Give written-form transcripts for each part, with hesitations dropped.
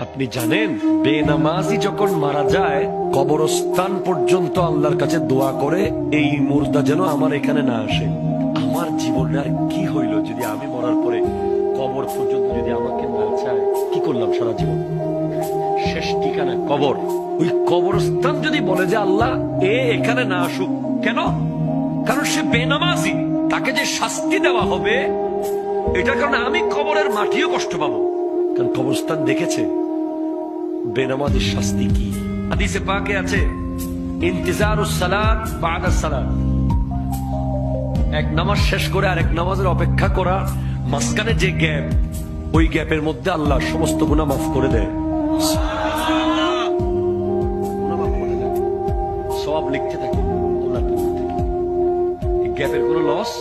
আপনি জানেন বেনামাজি যখন মারা যায় কবরস্থান পর্যন্ত আল্লাহর কাছে দোয়া করে এই মুর্দা যেন আমার এখানে না আসে। আমার জীবনে আর কি হইল যদি আমি মরার পরে কবর পর্যন্ত যদি আমাকে না চায়? কি করলাম সারা জীবন? শেষ ঠিকানা কবর। ওই কবরস্থান যদি বলে যে আল্লাহ এখানে না আসুক, কেন? কারণ সে বেনামাজি, তাকে যে শাস্তি দেওয়া হবে এটার কারণে আমি কবরের মাটিও কষ্ট পাবো। কারণ কবরস্থান দেখেছে বেনামাজির শাস্তি কি। হাদিসে পাকে আছে ইন্তিজারুস সালাত বাদাস সালাত, এক নামাজ শেষ করে আরেক নামাজের অপেক্ষা করা, মাঝখানে যে গ্যাপ, ওই গ্যাপের মধ্যে আল্লাহ সমস্ত গুনাহ মাফ করে দেয়। সওয়াব লিখতে থাকে আল্লাহর পক্ষ থেকে। এই গ্যাপের কোনো লস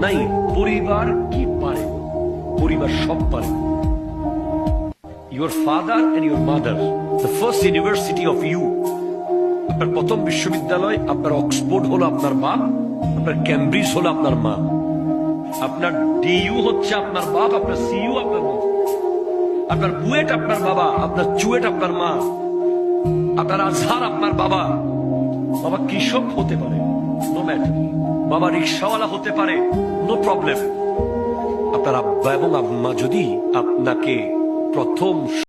নাই। পরিবার কি পারে? পরিবার সব পারে। Your father and your mother, the first university of you. আপনার প্রথম বিশ্ববিদ্যালয়, আপনার অক্সফোর্ড হলো আপনার মা, আপনার ক্যামব্রিজ হলো আপনার মা, আপনার ডিইউ হচ্ছে আপনার বাপ, আপনার সিইউ আপনার মা, আপনার বুয়েট আপনার বাবা, আপনার চুয়েট আপনার মা, আপনার আজহার আপনার বাবা। বাবা কৃষক হতে পারে, নো ম্যাটার। বাবা রিক্সাওয়ালা হতে পারে, নো প্রবলেম। আপনার আব্বা এবং আম্মা যদি আপনাকে প্রথম